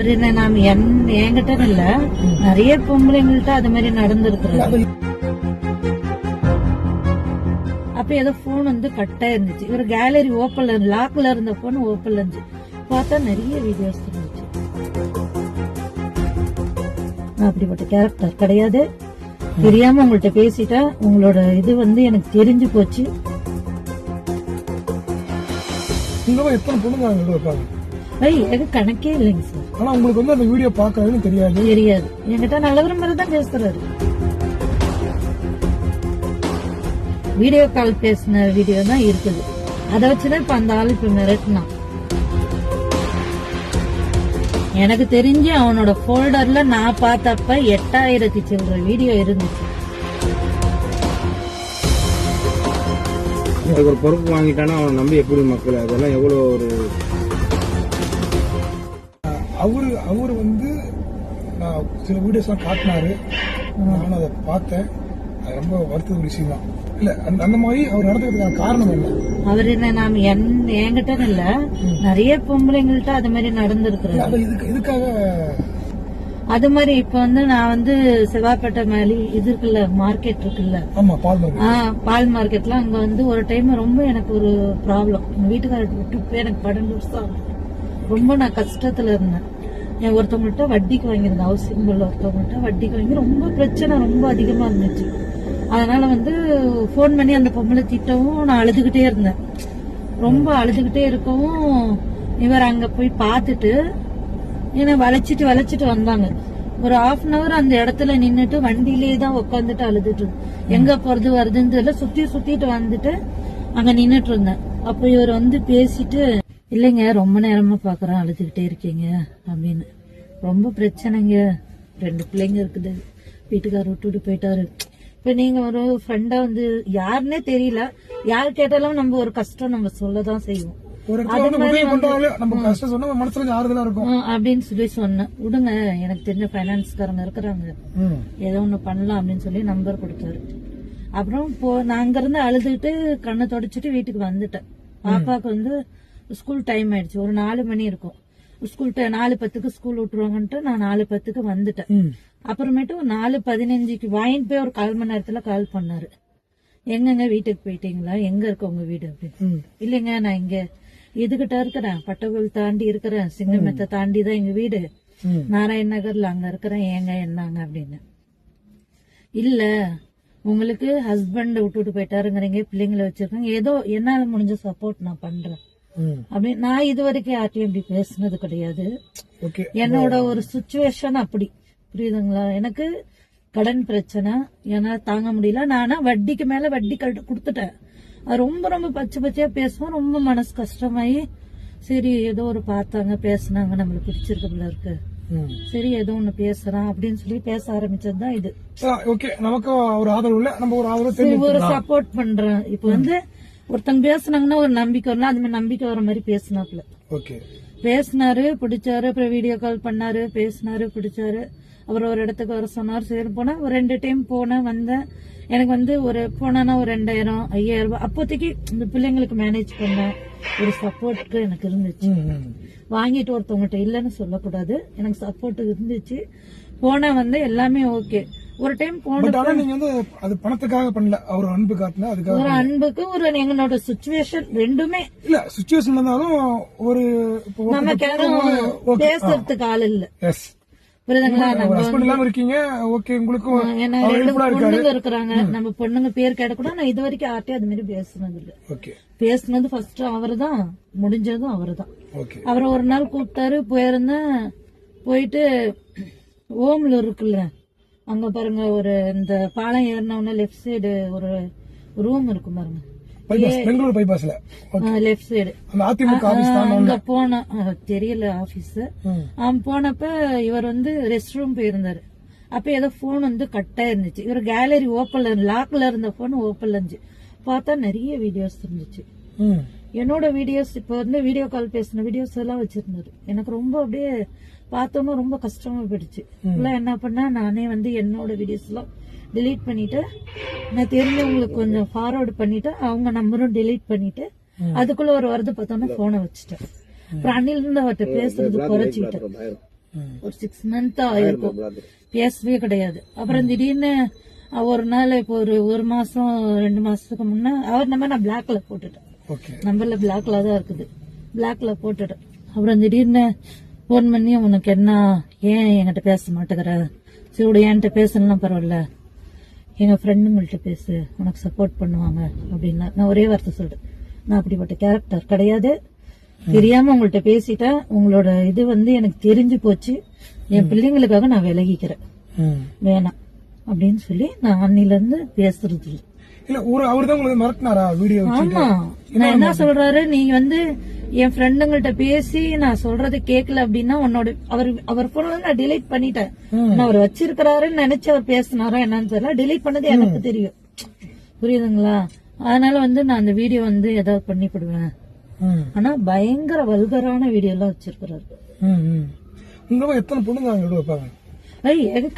அவர் என்ன நாம் என்கிட்ட இல்ல நிறைய பொம்பளைங்கள்ட்ட அது மாதிரி நடந்திருக்கிறாரு. அப்ப ஏதோ போன் வந்து கட்டா இருந்துச்சு. இவர் கேலரி ஓப்பன்ல லாக்ல இருந்த போன் ஓப்பன்ல இருந்துச்சு. பார்த்தா நிறைய வீடியோஸ் இருந்துச்சு. நான் அப்படிப்பட்ட கேரக்டர் கிடையாது. தெரியாம உங்கள்ட்ட பேசிட்டா உங்களோட இது வந்து எனக்கு தெரிஞ்சு போச்சு. எனக்கு கணக்கே இல்லைங்க சார். ஆனா உங்களுக்கு வந்து அந்த வீடியோ பாக்குறதுன்னு தெரியாது. என்கிட்ட நல்லவர மாதிரி தான் பேசுறாரு. வீடியோ கால் பேசின வீடியோ தான் இருக்குது. அதை வச்சுதான் இப்ப அந்த ஆள் இப்ப மிரட்டினான். எனக்கு தெரிஞ்சு அவனோட போல்டர்ல நான் பார்த்தப்ப 8000 சில்லற வீடியோ இருந்துச்சு. ஒரு பொறுப்பு வாங்கிட்டானா அவனை நம்பி எப்படி மக்கள் அதெல்லாம் எவ்வளவு ஒரு அவரு வந்து நான் சில வீடியோஸ் எல்லாம் காட்டினாரு. நானும் அதை பார்த்தேன். அது ரொம்ப வருத்த ஒரு விஷயம் தான். இல்ல அந்த மாதிரி அவர் நடத்துறதுக்கான காரணம் என்ன? அவர் என்ன நாம் என்கிட்ட இல்ல நிறைய பொம்பளைங்கள்ட்ட அது மாதிரி நடந்திருக்கிறாரு. இதுக்காக அது மாதிரி இப்ப வந்து நான் வந்து செவ்வாய்ப்பேட்டை மேலே இது இருக்குல்ல மார்க்கெட் இருக்குல்ல, பால் மார்க்கெட்ல அங்க வந்து ஒரு டைம் ரொம்ப எனக்கு ஒரு ப்ராப்ளம். எங்க வீட்டுக்காரர் விட்டு எனக்கு 12 வருஷம் ரொம்ப நான் கஷ்டத்துல இருந்தேன். ஒருத்தவங்கள்ட்ட வட்டிக்கு வாங்கியிருந்தேன். ஹவுசிங் போர்ட்ல ஒருத்தவங்கள்ட்ட வட்டிக்கு வாங்கி ரொம்ப பிரச்சனை ரொம்ப அதிகமா இருந்துச்சு. அதனால வந்து போன் பண்ணி அந்த பொம்பளை திட்டவும் நான் அழுதுகிட்டே இருந்தேன். ரொம்ப அழுதுகிட்டே இருக்கவும் இவர் அங்க போய் பார்த்துட்டு என்ன வளைச்சிட்டு வந்தாங்க. ஒரு 1/2 hour அந்த இடத்துல நின்னுட்டு வண்டியிலேயே தான் உட்காந்துட்டு அழுதுட்டு எங்க போறது வருதுன்னு சுத்திட்டு வந்துட்டு அங்க நின்னுட்டு இருந்தேன். அப்ப இவர் வந்து பேசிட்டு, இல்லைங்க ரொம்ப நேரமா பாக்குறேன் அழுதுகிட்டே இருக்கீங்க அப்படின்னு. ரொம்ப பிரச்சனைங்க, 2 பிள்ளைங்க இருக்குது, வீட்டுக்காரர் விட்டுட்டு போயிட்டாரு. இப்ப நீங்க ஒரு ஃப்ரெண்டா வந்து யாருன்னே தெரியல, யார் கேட்டாலும் நம்ம ஒரு கஷ்டம் நம்ம சொல்லதான் செய்வோம். அப்படின்னு சொல்லி சொன்னேன். விடுங்க எனக்கு தெரிஞ்ச பைனான்ஸ்காரங்க இருக்கிறாங்க, ஏதோ ஒண்ணு பண்ணலாம் அப்படின்னு சொல்லி நம்பர் கொடுத்தாரு. அப்புறம் நான் அங்க இருந்து அழுதுகிட்டு கண்ணை தொடச்சிட்டு வீட்டுக்கு வந்துட்டேன். பாப்பாக்கு வந்து ஸ்கூல் டைம் ஆயிடுச்சு. ஒரு 4 மணி இருக்கும். ஸ்கூல் 4:10க்கு ஸ்கூல் விட்டுருவாங்கன்ட்டு நான் 4:10க்கு வந்துட்டேன். அப்புறமேட்டு 4:15க்கு வாங்கிட்டு போய் ஒரு 1/4 மணி நேரத்துல கால் பண்ணாரு. எங்கங்க வீட்டுக்கு போயிட்டீங்களா, எங்க இருக்க உங்க வீடு அப்படின்னு. இல்லைங்க நான் இங்க இதுகிட்ட இருக்கிறேன், பட்டகோல் தாண்டி இருக்கிறேன், சிங்கமெத்தை தாண்டி தான் எங்க வீடு, நாராயண நகர்ல அங்க இருக்கிறேன், ஏங்க என்னங்க அப்படின்னு. இல்ல உங்களுக்கு ஹஸ்பண்ட் விட்டுட்டு போயிட்டாருங்கிறீங்க, பிள்ளைங்களை வச்சிருக்காங்க, ஏதோ என்னால முடிஞ்ச சப்போர்ட் நான் பண்றேன் அப்படின்னு. நான் இது வரைக்கும் யார்ட்டையும் இப்படி பேசுனது கிடையாது. என்னோட ஒரு சுச்சுவேஷன் அப்படி, புரியுதுங்களா? எனக்கு கடன் பிரச்சனை, ஏன்னா தாங்க முடியல. நானா வட்டிக்கு மேல வட்டி கொடுத்துட்டேன். அது ரொம்ப ரொம்ப பச்சையா பேசுவோம். ரொம்ப மனசு கஷ்டமாயி சரி ஏதோ ஒரு பார்த்தாங்க பேசினாங்க, நம்மளுக்கு பிடிச்சிருக்கு போல இருக்கு, சரி ஏதோ ஒண்ணு பேசுறான் அப்படின்னு சொல்லி பேச ஆரம்பிச்சதுதான் இது. நமக்கு ஒரு ஆதரவு இல்ல, நம்ம ஒரு ஆதரவு ஒரு சப்போர்ட் பண்றேன். இப்ப வந்து ஒருத்தங்க பேசுனாங்கன்னா ஒரு நம்பிக்கை வரலாம், அது மாதிரி நம்பிக்கை வர மாதிரி பேசினாப்ல. பேசினாரு, பிடிச்சாரு, அப்புறம் வீடியோ கால் பண்ணாரு, பேசினாரு, பிடிச்சாரு. அப்புறம் ஒரு இடத்துக்கு வர சொன்னார். சரி போனா ஒரு 2 டைம் போனேன் வந்தேன். எனக்கு வந்து ஒரு போனா ஒரு 2000 5000 ரூபாய் அப்போதைக்கு இந்த பிள்ளைங்களுக்கு மேனேஜ் பண்ண ஒரு சப்போர்ட்க்கு எனக்கு இருந்துச்சு. வாங்கிட்டு ஒருத்தவங்ககிட்ட இல்லன்னு சொல்லக்கூடாது, எனக்கு சப்போர்ட் இருந்துச்சு. போனா வந்து எல்லாமே ஓகே. ஒரு டைம் போன நீங்க வந்து அது பணத்துக்காக பண்ணல, ஒரு அன்பு காட்டினா அதுக்காக. ஒரு அன்புக்கு ஒரு எங்களோட சுச்சுவேஷன் ரெண்டுமே இல்ல, சுச்சுவேஷன் இருந்தாலும் ஒரு நமக்கு யாரும் பேசுறதுக்கு ஆள் இல்ல. புரியுதுங்களா? ஏன்னா 2 பொண்ணுங்க இருக்கிறாங்க, நம்ம பொண்ணுங்க பேர் கேட்ட கூட நான் இது வரைக்கும் யார்ட்டையும் அது மாதிரி பேசுனது இல்ல. பேசுனது ஃபர்ஸ்ட் அவரு தான், முடிஞ்சதும் அவரு தான். அவரை ஒரு நாள் கூப்பிட்டாரு, போயிருந்தேன். போயிட்டு ஓம்லூர் இருக்குல்ல, அங்க பாருங்க ஒரு இந்த பாலம் ஏறினவுடனே லெப்ட் சைடு ஒரு ரூம் இருக்கும் பாருங்க, பெங்களூர் பைபாஸ்ல லெப்ட் சைடு. அங்க போன தெரியல ஆபீஸ். போனப்ப இவர் வந்து ரெஸ்ட் ரூம் போயிருந்தாரு. அப்ப ஏதோ போன் வந்து கட்டா இருந்துச்சு. இவர் கேலரி ஓப்பன்ல லாக்ல இருந்த போன் ஓப்பன்ல இருந்துச்சு. பார்த்தா நிறைய வீடியோஸ் இருந்துச்சு. என்னோட வீடியோஸ் இப்ப வந்து வீடியோ கால் பேசின வீடியோஸ் எல்லாம் வச்சிருந்தாரு. எனக்கு ரொம்ப அப்படியே பார்த்தோம்னா ரொம்ப கஷ்டமா போயிடுச்சு. என்ன பண்ண நானே வந்து என்னோட வீடியோஸ் எல்லாம் delete பண்ணிட்டு நான் தெரிஞ்சவங்களுக்கு கொஞ்சம் ஃபார்வர்ட் பண்ணிட்டு அவங்க நம்பரும் delete பண்ணிட்டு அதுக்குள்ள ஒரு வருது பார்த்தோன்னா போனை வச்சுட்டேன். அப்புறம் அன்னில இருந்து அவர்கிட்ட பேசுறது குறைச்சிக்கிட்டேன். ஒரு 6 month ஆயிருக்கும், பேசவே கிடையாது. அப்புறம் திடீர்னு ஒரு நாள் இப்போ ஒரு மாசம் 2 மாசத்துக்கு முன்ன அவர் நம்பர் நான் பிளாக்ல போட்டுட்டேன். ஓகே. நம்பர்ல பிளாக்ல தான் இருக்குது, பிளாக்ல போட்டுட்டேன். அப்புறம் திடீர்னு போன் பண்ணி உனக்கு என்ன, ஏன் என்கிட்ட பேச மாட்டேங்கிற, சரி என்கிட்ட பேசலாம் பரவாயில்ல, எங்க ஃப்ரெண்டுங்கள்ட்ட பேசு, உனக்கு சப்போர்ட் பண்ணுவாங்க அப்படின்னா. நான் ஒரே வார்த்தை சொல்றேன், நான் அப்படிப்பட்ட கேரக்டர் கிடையாது, தெரியாம உங்கள்ட்ட பேசிட்டேன், உங்களோட இது எனக்கு தெரிஞ்சு போச்சு, என் பிள்ளைங்களுக்காக நான் விலகிக்கிறேன், வேணாம் அப்படின்னு சொல்லி நான் அன்னில இருந்து பேசுறது இல்லை. இல்ல அவர்தான் உங்களுக்கு மிரட்டினாரா வீடியோ? ஆமா, நான் என்ன சொல்றாரு, நீங்க என் ஃப்ரெண்டுங்கள்ட்ட பேசி நான் சொல்றதை கேட்கல அப்படின்னா உன்னோட அவர் போன்ல நான் டிலீட் பண்ணிட்டேன். நான் அவர் வச்சிருக்கிறாருன்னு நினைச்சு அவர் பேசினாரா என்னன்னு தெரியல, டிலீட் பண்ணது எனக்கு தெரியும், புரியுதுங்களா? அதனால நான் அந்த வீடியோ ஏதாவது பண்ணிவிடுவேன். ஆனா பயங்கர வல்கரான வீடியோ எல்லாம் வச்சிருக்கிறாரு. உங்க எத்தனை பொண்ணுங்க அவங்க வைப்பாங்க?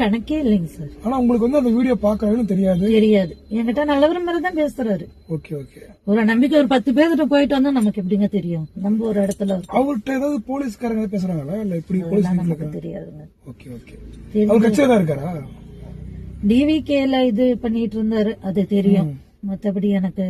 கணக்கே இல்லைங்க சார். ஆனா உங்களுக்கு அந்த வீடியோ பாக்குறதுன்னு தெரியாது? தெரியாது. என்கிட்ட நல்லவர மாதிரி தான் பேசுறாரு. Okay okay. ஒரு நம்பிக்கை ஒரு 10 பேர்கிட்ட போயிட்டு வந்தா நமக்கு எப்படிங்க தெரியும்? நம்ம ஒரு இடத்துல அவர்கிட்ட ஏதாவது போலீஸ்காரங்க பேசுறாங்களா இல்ல இப்படி போலீஸ்? நமக்கு தெரியாதுங்க. Okay okay. அவர் கட்சியா தான் இருக்காரா? டிவிகேல இது பண்ணிட்டு இருந்தாரு, அது தெரியும். மத்தபடி எனக்கு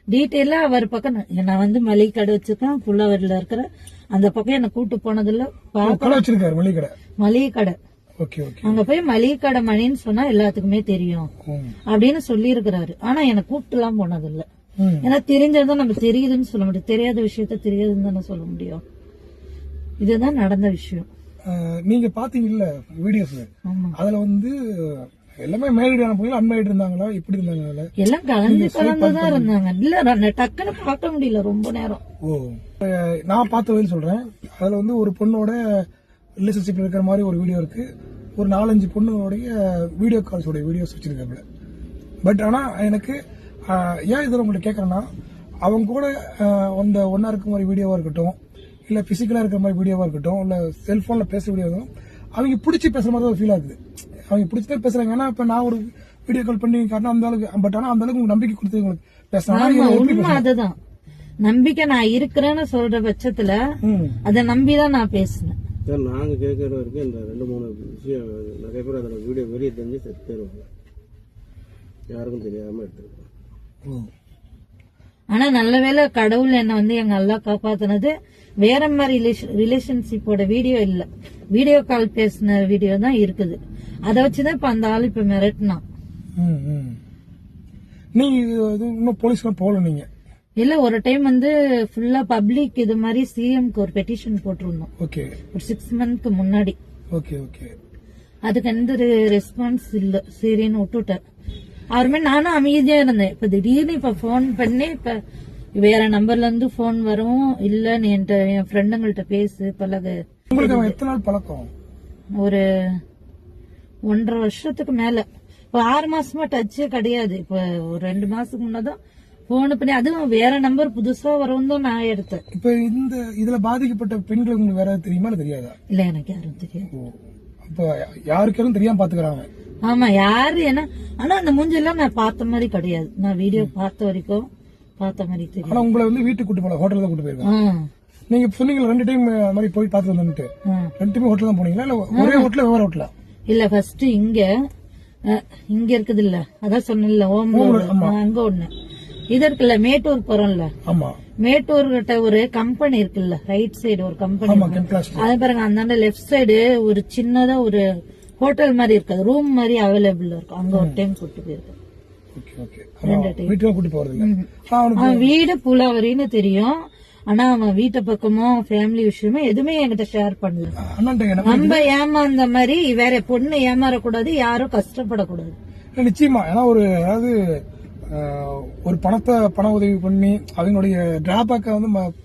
டீட்டெயிலா அவர் பக்கம் நான் மளிகை கடை வச்சிருக்கேன், புள்ளவரில இருக்கிற அந்த பக்கம் என்ன கூட்டு போனதில்ல. வச்சிருக்காரு மளிகை கடை. அங்க போய் மளிகை கடை மணின்னு சொன்னா எல்லாத்துக்குமே தெரியும் அப்படின்னு சொல்லி இருக்கிறாரு. ஆனா எனக்கு கூப்பிட்டு எல்லாம் போனதில்ல. ஏன்னா தெரிஞ்சதுதான் நம்ம தெரியுதுன்னு சொல்ல முடியும், தெரியாத விஷயத்த தெரியாதுன்னு தானே சொல்ல முடியும். இதுதான் நடந்த விஷயம். நீங்க பாத்தீங்கல்ல வீடியோஸ், அதுல எல்லாமே மேரிடான போய் அன்மேரிட் இருந்தாங்களா, இப்படி இருந்தாங்களா? எல்லாம் கலந்துதான் இருந்தாங்க. இல்ல டக்குன்னு பார்க்க முடியல ரொம்ப நேரம். நான் பார்த்த வரையும் சொல்றேன். அதுல ஒரு பொண்ணோட ரிலேஷன்ஷிப்ல இருக்கிற மாதிரி ஒரு வீடியோ இருக்கு, ஒரு 4-5 பொண்ணுடைய வீடியோ கால்ஸோட வீடியோஸ் வச்சிருக்காங்க. பட் ஆனா எனக்கு ஏன் இதில் உங்கள்கிட்ட கேட்கறேன்னா, அவங்க கூட ஒன்னா இருக்க மாதிரி வீடியோவா இருக்கட்டும், இல்ல பிசிக்கலா இருக்கிற மாதிரி வீடியோவா இருக்கட்டும், இல்ல செல்போன்ல பேசுற வீடியோ, அவங்க பிடிச்சி பேசுற மாதிரி ஒரு ஃபீல் ஆகுது. அவங்க பிடிச்சதே பேசுறாங்க. ஏன்னா இப்ப நான் ஒரு வீடியோ கால் பண்ணி காட்டினா அந்த அளவுக்கு, பட் ஆனா அந்த அளவுக்கு உங்களுக்கு நம்பிக்கை கொடுத்து உங்களுக்கு பேசுறாங்க. அதுதான் நம்பிக்கை. நான் இருக்கிறேன்னு சொல்ற பட்சத்துல அதை நம்பிதான் நான் பேசுனேன். நாங்க கேட்கற வரைக்கும் இந்த 2-3 விஷயம் நிறைய பேர் அதோட வீடியோ வெளியே தெரிஞ்சு செத்துருவாங்க, யாருக்கும் தெரியாம எடுத்துருக்கோம். ஆனா நல்ல வேளை கடவுள் என்ன எங்க அல்லா காப்பாத்தினது. வேற மாதிரி ரிலேஷன்ஷிப்போட வீடியோ இல்ல, வீடியோ கால் பேசின வீடியோ தான் இருக்குது. அதை வச்சுதான் இப்ப அந்த ஆள் இப்ப மிரட்டினான். நீங்க இன்னும் போலீஸ்லாம் போகல? நீங்க இல்ல, ஒரு டைம் ஃபுல்லா பப்ளிக் இது மாதிரி சிஎம்க்கு ஒரு பெட்டிஷன் போட்டிருந்தோம். ஓகே. ஒரு 6 மந்த்க்கு முன்னாடி. Okay okay. அதுக்கு எந்த ரெஸ்பான்ஸ் இல்ல, சரின்னு விட்டுட்டேன். அவருமே நானும் அமைதியா இருந்தேன். இப்ப திடீர்னு இப்ப போன் பண்ணி இப்ப வேற நம்பர்ல இருந்து போன் வரும், இல்ல நீ என் ஃப்ரெண்டுங்கள்ட்ட பேசு பழகு. உங்களுக்கு எத்தனை நாள் பழக்கம்? ஒரு 1.5 வருஷத்துக்கு மேல. இப்ப 6 மாசமா டச்சே கிடையாது. இப்ப ஒரு 2 மாசத்துக்கு முன்னதான் போன் பண்ணி, அதுவும் வேற நம்பர் புதுசா வரும் தான் நான் எடுத்தேன். இப்ப இதுல பாதிக்கப்பட்ட பெண்கள் உங்களுக்கு வேற தெரியுமா தெரியாதா? இல்ல, எனக்கு யாரும் தெரியாது. அப்ப யாருக்கும் தெரியாம பாத்துக்கிறாங்க. ஆமா, யாரு என்ன. ஆனா அந்த மூஞ்செல்லாம் நான் பார்த்த மாதிரி கிடையாது. நான் வீடியோ பார்த்த வரைக்கும் பார்த்த மாதிரி தெரியும். ஆனா உங்களை வீட்டுக்கு கூட்டு போல, ஹோட்டல் தான் கூட்டு போயிருக்கேன். நீங்க சொன்னீங்க 2 டைம் மாதிரி போய் பாத்து வந்துட்டு, 2 டைம் ஹோட்டல் தான் போனீங்களா இல்ல ஒரே ஹோட்டல் வேற ஹோட்டலா? இல்ல, ஃபர்ஸ்ட் இங்க இருக்குது இல்ல, அதான் சொன்ன அங்க ஒண்ணு இது இருக்குல்ல, மேட்டூர் போறோம்ல. ஆமா, மேட்டூர் கிட்ட ஒரு கம்பெனி இருக்குல்ல, ரைட் சைடு ஒரு கம்பெனி. அது பாருங்க, அந்த லெப்ட் சைடு ஒரு சின்னதா ஒரு ஹோட்டல் மாதிரி இருக்காது, ரூம் மாதிரி அவைலபிள் இருக்கும். அங்க ஒரு டைம் கூட்டு போயிருக்கேன். அவன் வீடு புலாவரின்னு தெரியும், ஆனா அவன் வீட்டை பக்கமோ ஃபேமிலி விஷயமோ எதுவுமே என்கிட்ட ஷேர் பண்ணல. நம்ம ஏமாந்த மாதிரி வேற பொண்ணு ஏமாறக்கூடாது, யாரும் கஷ்டப்படக்கூடாது. நிச்சயமா. ஏன்னா அதாவது ஒரு பண உதவி பண்ணி அவங்களுடைய டிராபேக்க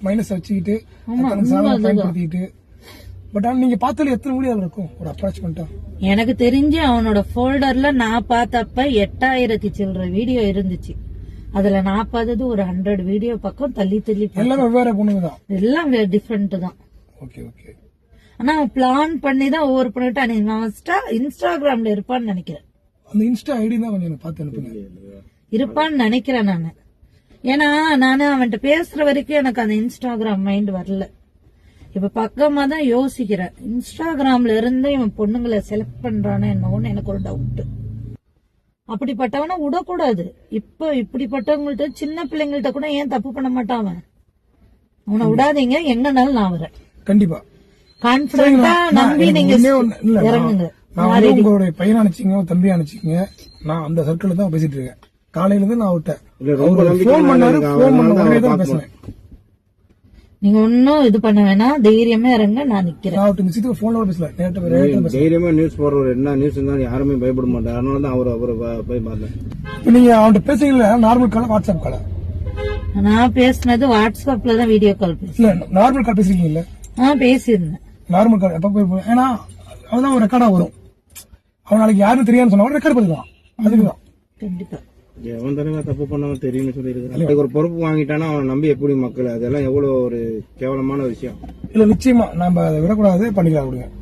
மைனஸ் வச்சுக்கிட்டு பயன்படுத்திக்கிட்டு. பட் ஆனா நீங்க பார்த்ததுல எத்தனை வீடியோ இருக்கும் ஒரு அப்ராச்மெண்டா? எனக்கு தெரிஞ்சு அவனோட போல்டர்ல நான் பார்த்தப்ப 8000 சில்லற வீடியோ இருந்துச்சு. அதுல நான் பார்த்தது ஒரு 100 வீடியோ பக்கம் தள்ளி தள்ளி. எல்லாம் வெவ்வேறு பொண்ணுங்கதான், எல்லாம் டிஃபரெண்ட் தான். Okay okay. ஆனா அவன் பிளான் பண்ணி தான் ஒவ்வொரு பண்ணிட்டான். இன்ஸ்டாகிராம்ல இருப்பான்னு நினைக்கிறேன். அந்த இன்ஸ்டா ஐடி தான் கொஞ்சம் பார்த்து அனுப்புங்க. இருப்பான்னு நினைக்கிறேன் நானு. ஏன்னா நானு அவன்கிட்ட பேசுற வரைக்கும் எனக்கு அந்த இன்ஸ்டாகிராம் மைண்ட் வரல. இப்ப பக்கமா தான் யோசிக்கிறேன். இன்ஸ்டாகிராம்ல இருந்து இவன் பொண்ணுங்களை செலக்ட் பண்றானே என்னன்னு எனக்கு ஒரு டவுட். அப்படிப்பட்டவன விடக்கூடாது. இப்ப இப்படிப்பட்டவங்கள்ட்ட சின்ன பிள்ளைங்கள்ட்ட கூட ஏன் தப்பு பண்ண மாட்டான் அவன்? அவனை விடாதீங்க, எங்கனாலும் நான் வரேன். கண்டிப்பா கான்பிடண்டா நம்பி நீங்க இறங்குங்க. நான் வந்து உங்களுடைய பையனை அனுப்பிச்சிங்க, தம்பி அனுப்பிச்சிங்க. நான் அந்த சர்க்கிள் தான் பேசிட்டு இருக்கேன். காலையில இருந்து நான் விட்டேன். போன் பண்ணாரு, போன் பண்ண உடனே தான் பேசுனேன். நீங்க ஒன்னும் இது பண்ண வேணாம், தைரியமா இறங்க, நான் நிக்கிறேன். நான் நிச்சயத்துக்கு போன்ல பேசல, நேரத்தை தைரியமா நியூஸ் போடுற என்ன நியூஸ் இருந்தாலும் யாருமே பயப்பட மாட்டாங்க. அதனால தான் அவரை போய் பார்த்தேன். நீங்க அவன்கிட்ட பேசுறீங்களா? நார்மல் கால, வாட்ஸ்அப் கால? நான் பேசினது வாட்ஸ்அப்ல தான் வீடியோ கால் பேச. இல்ல நார்மல் கால் பேசுறீங்கல்ல? பேசியிருந்தேன். நார்மல் கால் எப்ப போய், ஏன்னா அதுதான் ஒரு ரெக்கார்டா வரும். அவன் நாளைக்கு யாருன்னு தெரியாதுன்னு சொன்னா ரெக்கார்ட் பண்ணிக்கலாம். அதுக்குதான். கண்டிப்பா எவன் தானே தப்பு பண்ணவன் தெரியும்னு சொல்லியிருக்கான். ஒரு பொறுப்பு வாங்கிட்டானா அவனை நம்பி எப்படி மக்கள், அதெல்லாம் எவ்வளவு ஒரு கேவலமான விஷயம். இல்ல நிச்சயமா நம்ம அதை விடக்கூடாது, பண்ணிக்கலாம்.